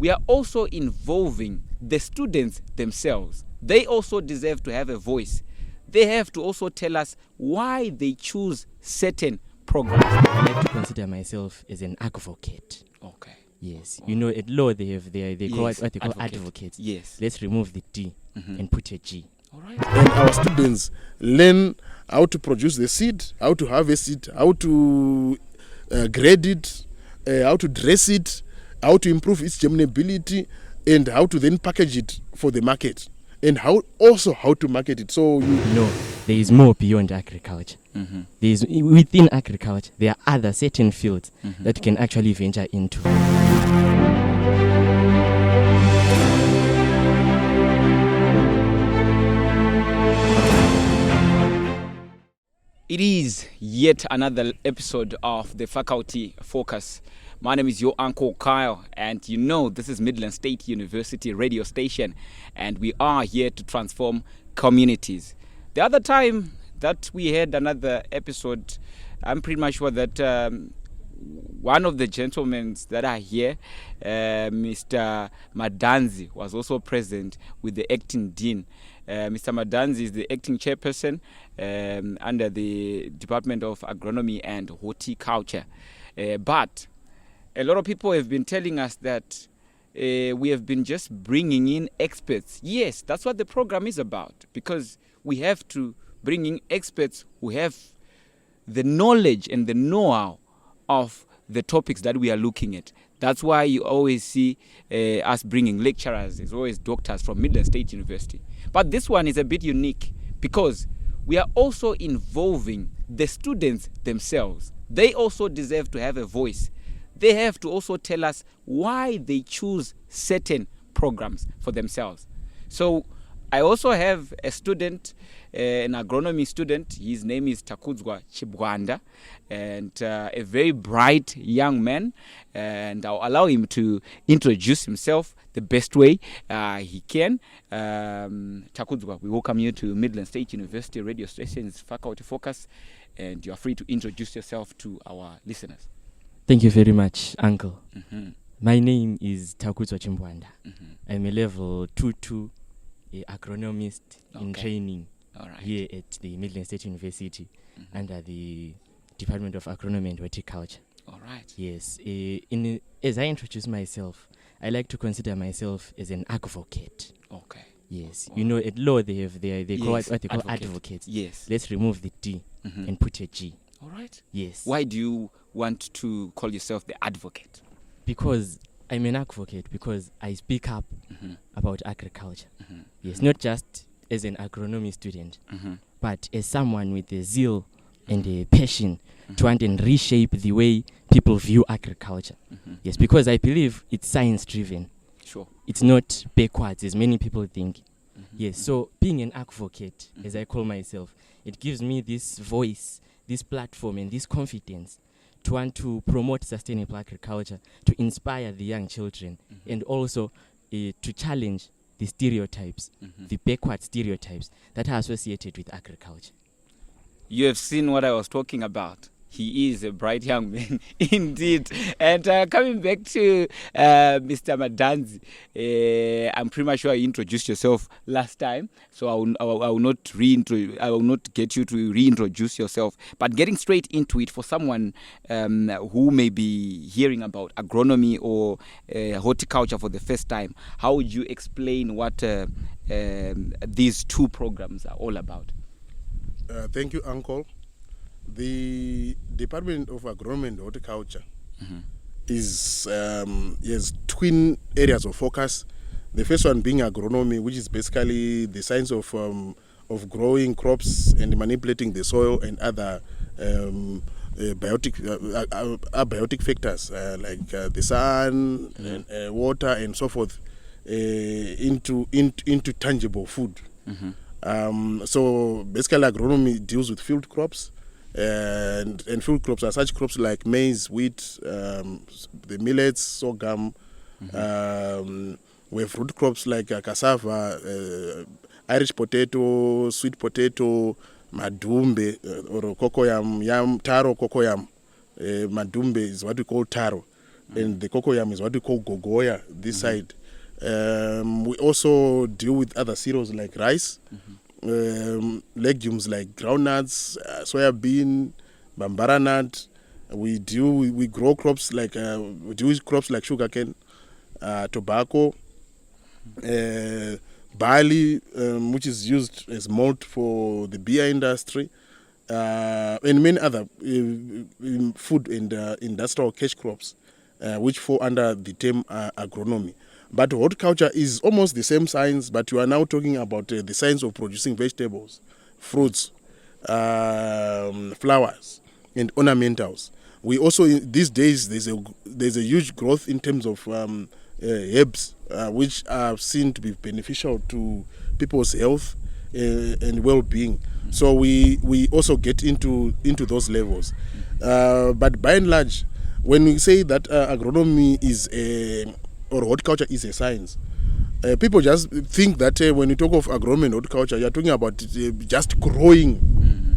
we are also involving the students themselves. They also deserve to have a voice. They have to also tell us why they choose certain programs. I like to consider myself as an advocate. Okay. Yes. You know, at law they call Yes, it what they call advocate. advocates. Yes. Let's remove the D and put a G. All right. And our students learn how to produce the seed, how to harvest it, how to grade it, how to dress it, how to improve its germinability, and how to then package it for the market, and how to market it. So No, there is more beyond agriculture. Within agriculture, there are other certain fields that you can actually venture into. It is yet another episode of the Faculty Focus. My name is your Uncle Kyle, and you know this is Midland State University radio station, and we are here to transform communities. The other time that we had another episode, I'm pretty much sure that one of the gentlemen that are here, Mr. Madanzi, was also present with the acting dean. Mr. Madanzi is the acting chairperson under the Department of Agronomy and Horticulture. But a lot of people have been telling us that we have been just bringing in experts. Yes, that's what the program is about, because we have to bring in experts who have the knowledge and the know-how of the topics that we are looking at. That's why you always see us bringing lecturers. There's always doctors from Midland State University. But this one is a bit unique because we are also involving the students themselves. They also deserve to have a voice. They have to also tell us why they choose certain programs for themselves. So I also have a student, an agronomy student. His name is Takudzwa Chimbwanda, and a very bright young man. And I'll allow him to introduce himself the best way he can. Takudzwa, we welcome you to Midland State University radio station's Faculty Focus, and you are free to introduce yourself to our listeners. Thank you very much, Uncle. My name is Takudzwa Chimbwanda. I'm a level 2 agronomist in training here at the Midland State University under the Department of Agronomy and Horticulture. All right. Yes. As I introduce myself, I like to consider myself as an advocate. Okay. Yes. You know, at law they call it what they call advocate. advocates. Yes. Let's remove the D and put a G. All right. Yes. Why do you want to call yourself the advocate? Because I'm an advocate, because I speak up about agriculture. Yes, not just as an agronomy student, but as someone with a zeal and a passion to want and reshape the way people view agriculture. Yes, because I believe it's science-driven. Sure. It's not backwards, as many people think. Yes, so being an advocate, as I call myself, it gives me this voice, this platform, and this confidence to want to promote sustainable agriculture, to inspire the young children, and also to challenge the stereotypes, the backward stereotypes that are associated with agriculture. You have seen what I was talking about. He is a bright young man indeed. And coming back to Mr. Madanzi, I'm pretty much sure you introduced yourself last time, so I will not get you to reintroduce yourself. But getting straight into it, for someone who may be hearing about agronomy or horticulture for the first time, how would you explain what these two programs are all about? Thank you, Uncle. The Department of Agronomy and Horticulture has twin areas of focus. The first one being agronomy, which is basically the science of growing crops and manipulating the soil and other abiotic factors like the sun, and water, and so forth into tangible food. So basically, agronomy deals with field crops. And field crops are such crops like maize, wheat, the millets, sorghum. We have root crops like cassava, Irish potato, sweet potato, madumbe, or cocoyam, taro cocoyam. Madumbe is what we call taro. and the cocoyam is what we call gogoya this side. We also deal with other cereals like rice, legumes like groundnuts, soya bean, bambara nut. We grow crops like sugarcane, tobacco, barley, which is used as malt for the beer industry, and many other food and industrial cash crops, which fall under the term agronomy. But horticulture is almost the same science, but you are now talking about the science of producing vegetables, fruits, flowers, and ornamentals. We also, these days, there's a huge growth in terms of herbs, which are seen to be beneficial to people's health and well-being. So we also get into those levels. But by and large, when we say that agronomy is or horticulture is a science, people just think that when you talk of agronomy and horticulture, you're talking about just growing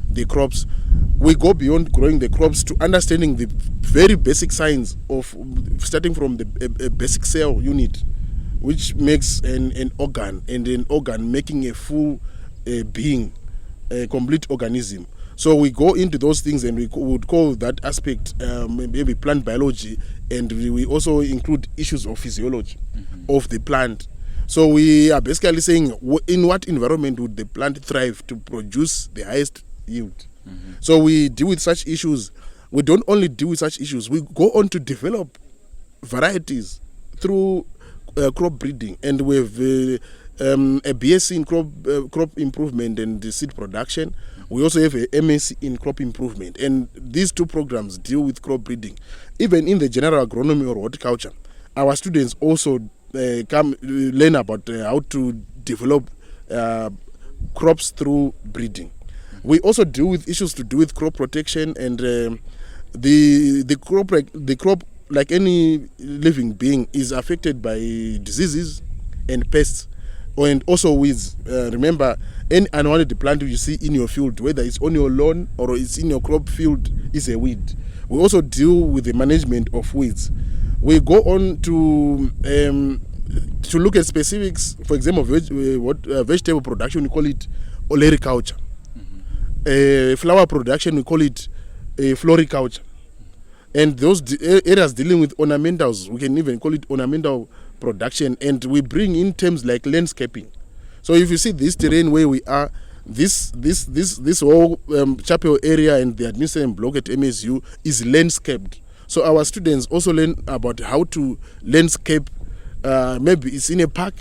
the crops. We go beyond growing the crops to understanding the very basic science of starting from the basic cell unit, which makes an organ, and an organ making a full being, a complete organism. So we go into those things, and we would call that aspect maybe plant biology, and we also include issues of physiology of the plant. So we are basically saying in what environment would the plant thrive to produce the highest yield. So we deal with such issues. We don't only deal with such issues, we go on to develop varieties through crop breeding, and we have a BSc in crop improvement and seed production. We also have a MSc in crop improvement, and these two programs deal with crop breeding. Even in the general agronomy or horticulture, our students also come learn about how to develop crops through breeding. We also deal with issues to do with crop protection, and the crop, like any living being, is affected by diseases and pests, and also weeds. Remember, any unwanted plant you see in your field, whether it's on your lawn or it's in your crop field, is a weed. We also deal with the management of weeds. We go on to look at specifics. For example, vegetable production, we call it olericulture. Flower production, we call it floriculture. And those areas dealing with ornamentals, we can even call it ornamental production. And we bring in terms like landscaping. So if you see this terrain where we are, this whole chapel area and the administration block at MSU is landscaped. So our students also learn about how to landscape. Maybe it's in a park,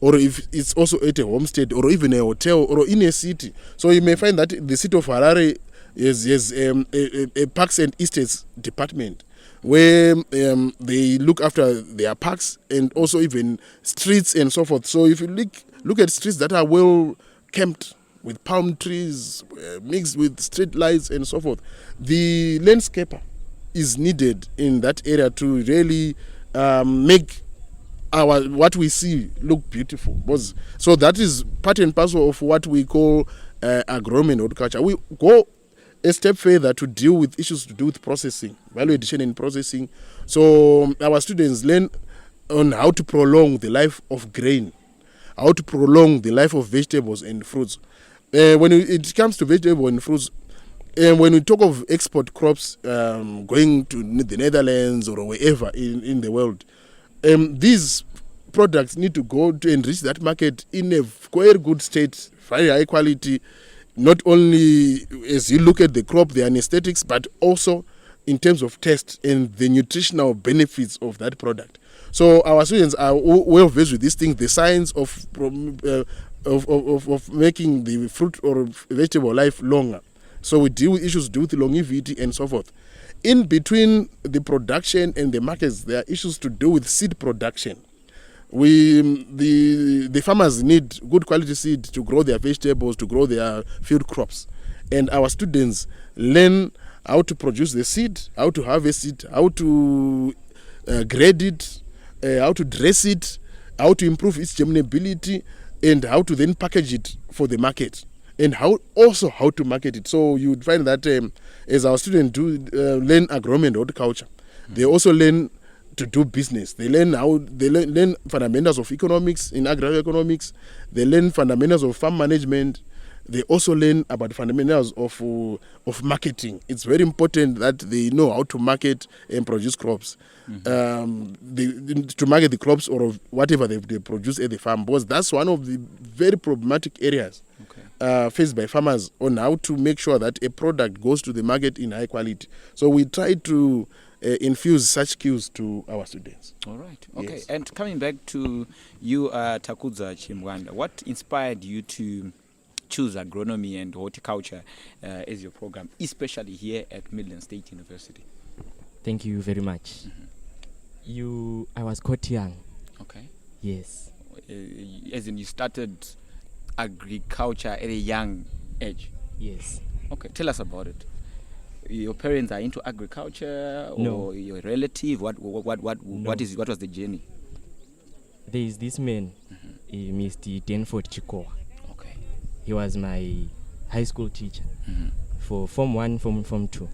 or if it's also at a homestead, or even a hotel, or in a city. So you may find that the city of Harare has a parks and estates department where they look after their parks and also even streets and so forth. So if you look at streets that are well kept with palm trees mixed with street lights and so forth, the landscaper is needed in that area to really make what we see look beautiful. So that is part and parcel of what we call agronomy and horticulture. We go a step further to deal with issues to do with processing, value addition and processing. So our students learn on how to prolong the life of grain, how to prolong the life of vegetables and fruits. When it comes to vegetables and fruits, when we talk of export crops going to the Netherlands or wherever in the world, these products need to go to and reach that market in a very good state, very high quality, not only as you look at the crop, the anesthetics, but also in terms of taste and the nutritional benefits of that product. So our students are well versed with these things, the science of making the fruit or vegetable life longer. So we deal with issues to do with longevity and so forth. In between the production and the markets, there are issues to do with seed production. The farmers need good quality seed to grow their vegetables, to grow their field crops. And our students learn how to produce the seed, how to harvest it, how to grade it, how to dress it, how to improve its germinability, and how to then package it for the market, and how to market it. So you would find that as our students do learn agronomy and horticulture, they also learn to do business. They learn learn fundamentals of economics in agroeconomics. They learn fundamentals of farm management. They also learn about fundamentals of marketing. It's very important that they know how to market and produce crops, to market the crops or whatever they produce at the farm, because that's one of the very problematic areas faced by farmers on how to make sure that a product goes to the market in high quality. So we try to infuse such skills to our students. All right. Okay. Yes. And coming back to you, Takudzwa Chimbwanda, what inspired you to choose agronomy and horticulture as your program, especially here at Midland State University? Thank you very much. I was quite young. Okay. Yes. As in you started agriculture at a young age? Yes. Okay, tell us about it. Your parents are into agriculture, or No. your relative? What was the journey? There is this man, Mr. Chimbwanda. Okay. He was my high school teacher for Form 1, Form 2.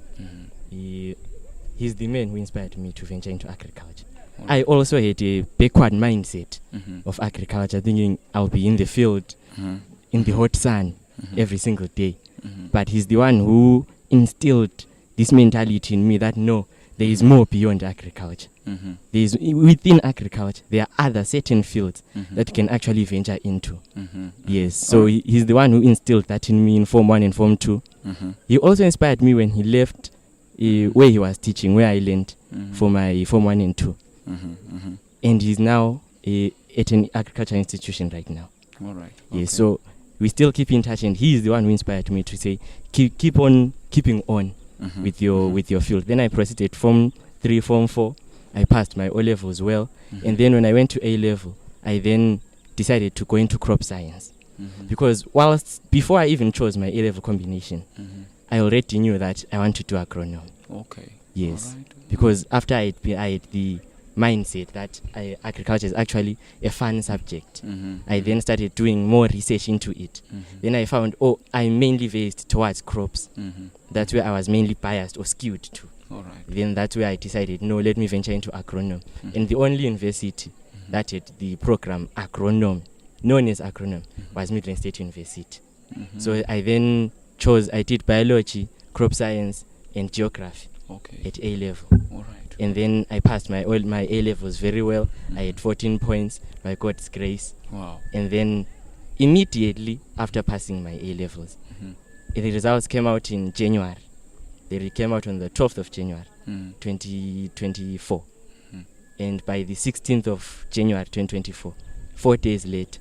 He's the man who inspired me to venture into agriculture. I also had a backward mindset of agriculture, thinking I'll be in the field, in the hot sun, every single day. But he's the one who instilled this mentality in me that no, there is more beyond agriculture. Within agriculture, there are other certain fields that you can actually venture into. Yes, so he's the one who instilled that in me in Form 1 and Form 2. He also inspired me when he left where he was teaching, where I learned for my Form 1 and 2. And he's now at an agriculture institution right now. All right. Yes, so we still keep in touch, and he is the one who inspired me to say, keep on keeping on with your field. Then I proceeded Form 3, Form 4. I passed my O-levels well, and then when I went to A-level, I then decided to go into crop science. Because before I even chose my A-level combination, I already knew that I wanted to do agronomy. Okay. Yes, All right. because after I had the mindset that agriculture is actually a fun subject, I then started doing more research into it. Then I found, I'm mainly based towards crops. That's where I was mainly biased or skewed to. All right. Then that's where I decided, no, let me venture into agronomy. And the only university that had the program agronomy, known as agronomy, was Midland State University. So I then I did biology, crop science, and geography at A-level. All right. And then I passed my A-levels very well. I had 14 points by God's grace. Wow. And then immediately after passing my A-levels, the results came out in January. They came out on the 12th of January, 2024. And by the 16th of January, 2024, 4 days later,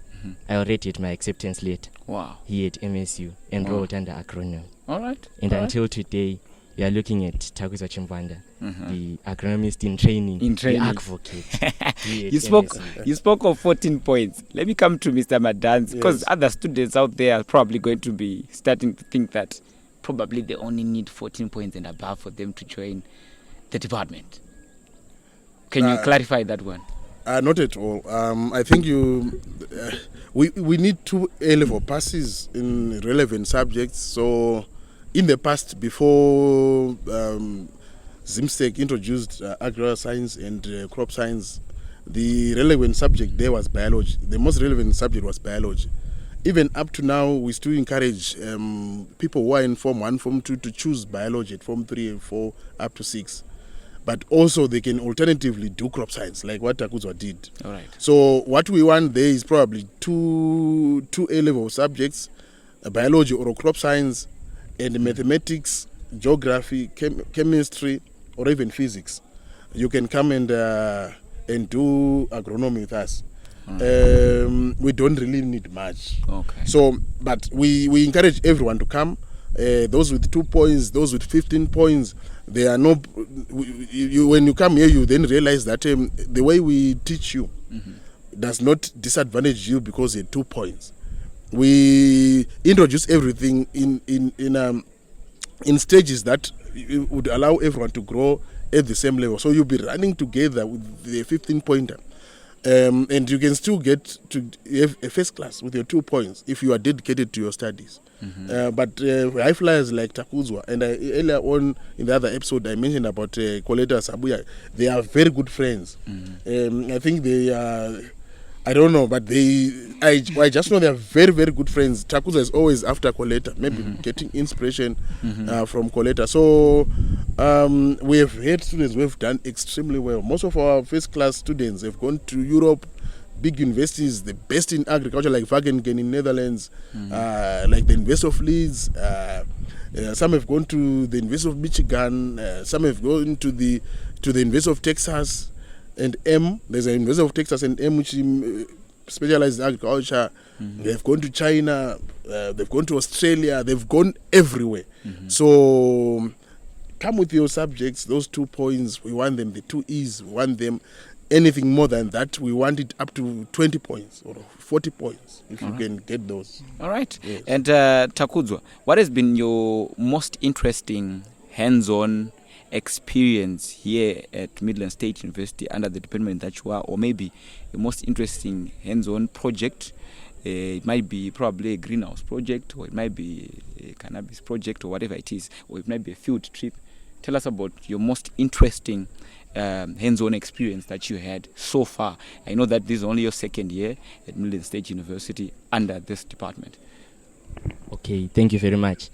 I already had my acceptance letter. Wow. Here at MSU, enrolled under agronomy. All right. And until today, we are looking at Takudzwa Chimbwanda, the agronomist in training, the advocate. You spoke of 14 points. Let me come to Mr. Madanzi, because other students out there are probably going to be starting to think that probably they only need 14 points and above for them to join the department. Can you clarify that one? Not at all. I think we need 2 A-level passes in relevant subjects. So in the past, before ZIMSTEC introduced agro-science and crop science, the relevant subject there was biology. The most relevant subject was biology. Even up to now, we still encourage people who are in Form 1, Form 2 to choose biology at Form 3 and 4 up to 6. But also they can alternatively do crop science, like what Takudzwa did. All right. So what we want there is probably two A-level subjects, biology or crop science, and mathematics, geography, chemistry, or even physics. You can come and do agronomy with us. We don't really need much. Okay. So, but we encourage everyone to come. Those with 2 points, those with 15 points, they are no. When you come here, you then realize that the way we teach you does not disadvantage you because you have 2 points. We introduce everything in stages that would allow everyone to grow at the same level. So you'll be running together with the 15-pointer. And you can still get to have a first class with your 2 points if you are dedicated to your studies. But high flyers like Takudzwa, and earlier on in the other episode I mentioned about Koleta Sabuya, they are very good friends. I think they are, I don't know, but I just know they are very, very good friends. Takudzwa is always after Koleta, maybe getting inspiration from Koleta. So we have had students who have done extremely well. Most of our first class students have gone to Europe, big universities, the best in agriculture, like Wageningen in Netherlands, like the University of Leeds. Some have gone to the University of Michigan. Some have gone to the University of Texas and There's a University of Texas and which specializes in agriculture. They've gone to China. They've gone to Australia. They've gone everywhere. So come with your subjects, those 2 points. We want them, the 2 E's. We want them. Anything more than that, we want it up to 20 points or 40 points if you can get those. All right. Yes. And Takudzwa, what has been your most interesting hands-on experience here at Midland State University under the department that you are, or maybe the most interesting hands-on project? It might be probably a greenhouse project, or it might be a cannabis project, or whatever it is, or it might be a field trip. Tell us about your most interesting hands-on experience that you had so far. I know that this is only your second year at Midland State University under this department. Okay, thank you very much.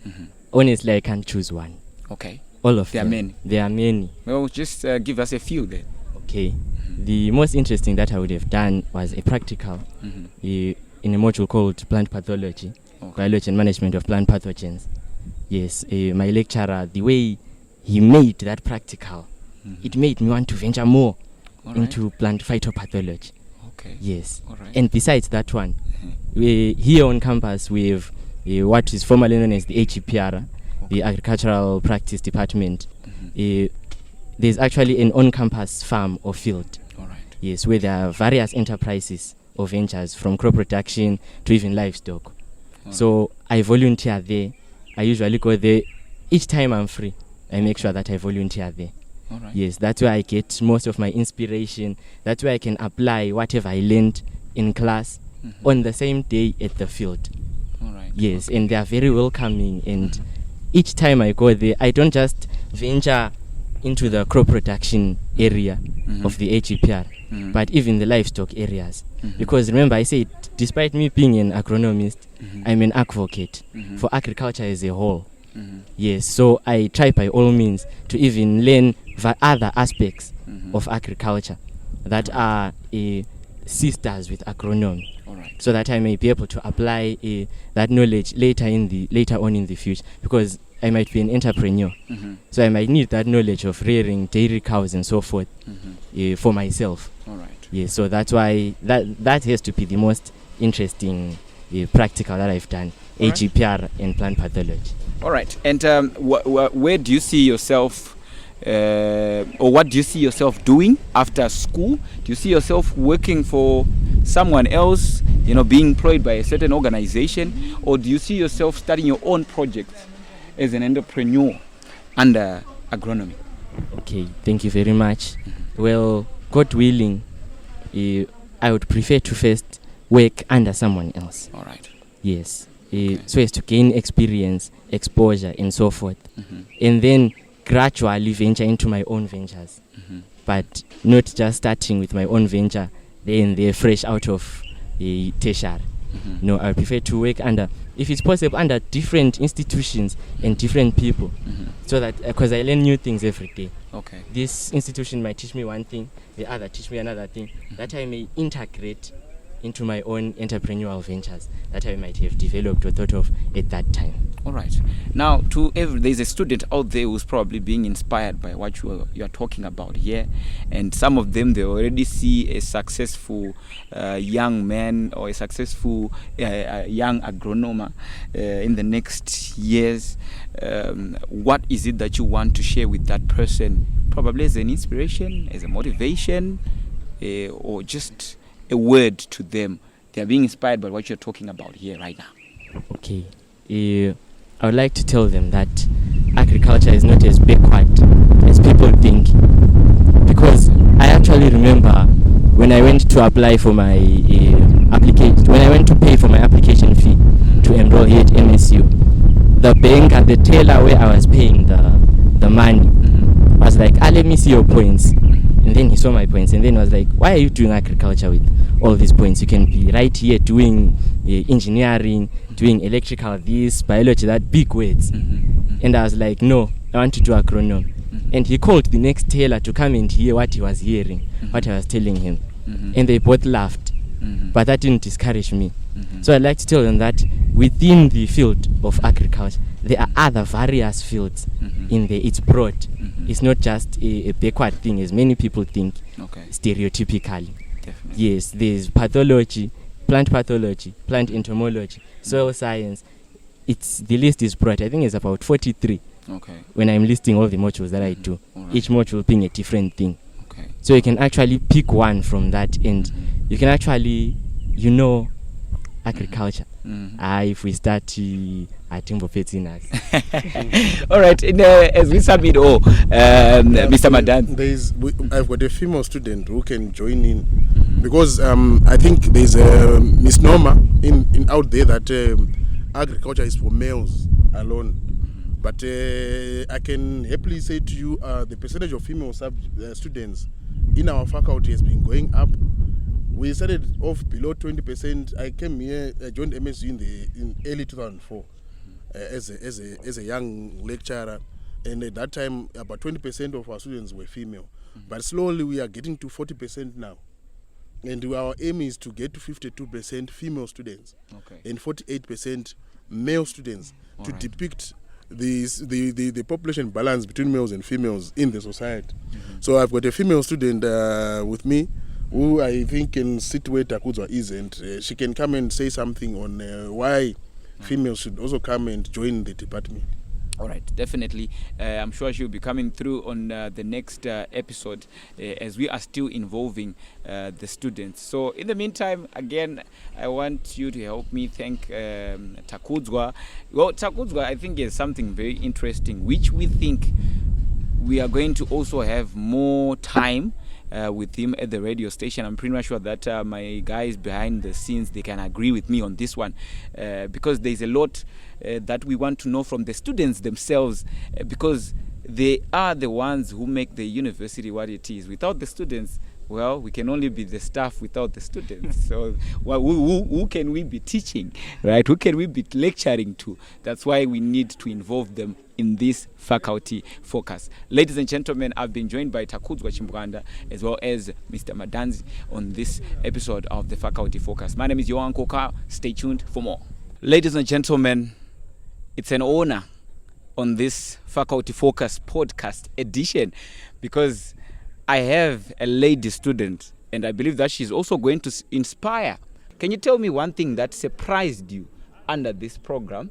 Honestly, I can't choose one. Okay. All of There them. are many. There are many. Well, just give us a few then. Okay. The most interesting that I would have done was a practical in a module called plant pathology, biology and management of plant pathogens. Yes, my lecturer, the way he made that practical, it made me want to venture more into plant phytopathology. Okay. Yes. All right. And besides that one, we here on campus we have what is formerly known as the HEPR, the Agricultural Practice Department. There's actually an on-campus farm or field. All right. Yes, where there are various enterprises or ventures from crop production to even livestock. So I volunteer there. I usually go there each time I'm free. I make sure that I volunteer there. All right. Yes, that's where I get most of my inspiration. That's where I can apply whatever I learned in class on the same day at the field. All right. Yes, and they are very welcoming. And each time I go there, I don't just venture into the crop production area of the HEPR, but even the livestock areas. Because remember, I said, despite me being an agronomist, I'm an advocate for agriculture as a whole. Yes, so I try by all means to even learn other aspects of agriculture that are sisters with agronomy, so that I may be able to apply that knowledge later on in the future, because I might be an entrepreneur, so I might need that knowledge of rearing dairy cows and so forth for myself. All right. Yes, so that's why that has to be the most interesting practical that I've done, HEPR and plant pathology. All right. And where do you see yourself, or what do you see yourself doing after school? Do you see yourself working for someone else, being employed by a certain organization, or do you see yourself starting your own projects as an entrepreneur under agronomy? Okay, thank you very much. Well, God willing, I would prefer to first work under someone else. All right. Yes. So as to gain experience, exposure, and so forth. And then gradually venture into my own ventures. But not just starting with my own venture, then they're fresh out of a tertiary. No, I prefer to work under, if it's possible, under different institutions and different people. So that, because I learn new things every day. Okay. This institution might teach me one thing, the other teach me another thing, that I may integrate into my own entrepreneurial ventures that I might have developed or thought of at that time. All right. Now, there's a student out there who's probably being inspired by what you are talking about here, and some of them, they already see a successful young man or a successful young agronomer in the next years. What is it that you want to share with that person, probably as an inspiration, as a motivation, or just a word to them? They are being inspired by what you're talking about here right now. Okay. I would like to tell them that agriculture is not as backward as people think. Because I actually remember when I went to apply for my application, when I went to pay for my application fee to enroll here at MSU, the bank at the teller where I was paying the money was like, let me see your points. And then he saw my points and then was like, why are you doing agriculture with all these points? You can be right here doing engineering, doing electrical, this, biology, that, big words. And I was like, no, I want to do agronomy. And he called the next teller to come and hear what he was hearing, what I was telling him. And they both laughed. But that didn't discourage me. So I'd like to tell them that within the field of agriculture, there are other various fields in there. It's broad. It's not just a backward thing as many people think, stereotypically. Definitely. Yes, there's pathology, plant entomology, soil science. The list is broad. I think it's about 43 when I'm listing all the modules that I do. Right. Each module being a different thing. Okay. So you can actually pick one from that and you can actually, agriculture. If we start I think for all right, as we submit Mr. Madanzi, I've got a female student who can join in because I think there's a misnomer in out there that agriculture is for males alone. But I can happily say to you the percentage of female students in our faculty has been going up. We started off below 20%. I came here, I joined MSU in early 2004 as a young lecturer, and at that time about 20% of our students were female. But slowly we are getting to 40% now, and our aim is to get to 52% female students and 48% male students to depict the population balance between males and females in the society. So I've got a female student with me who I think can sit where Takudzwa is, and she can come and say something on why females should also come and join the department. All right, definitely. I'm sure she'll be coming through on the next episode as we are still involving the students. So in the meantime, again, I want you to help me thank Takudzwa. Well, Takudzwa, I think, is something very interesting, which we think we are going to also have more time with him at the radio station. I'm pretty much sure that my guys behind the scenes, they can agree with me on this one because there's a lot that we want to know from the students themselves because they are the ones who make the university what it is. Without the students, well, we can only be the staff without the students. So who can we be teaching, right? Who can we be lecturing to? That's why we need to involve them in this faculty focus. Ladies and gentlemen, I've been joined by Takudzwa Chimbwanda as well as Mr. Madanzi on this episode of the faculty focus. My name is Yohan Koka. Stay tuned for more. Ladies and gentlemen, it's an honor on this faculty focus podcast edition because I have a lady student and I believe that she's also going to inspire. Can you tell me one thing that surprised you under this program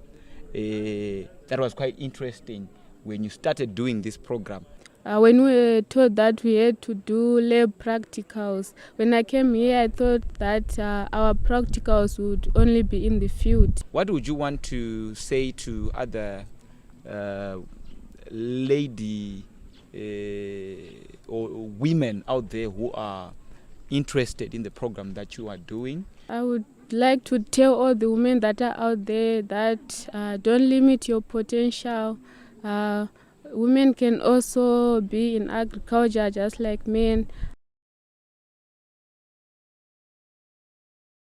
that was quite interesting when you started doing this program? When we were told that we had to do lab practicals, when I came here, I thought that our practicals would only be in the field. What would you want to say to other lady or women out there who are interested in the program that you are doing? I would like to tell all the women that are out there that don't limit your potential. Women can also be in agriculture just like men.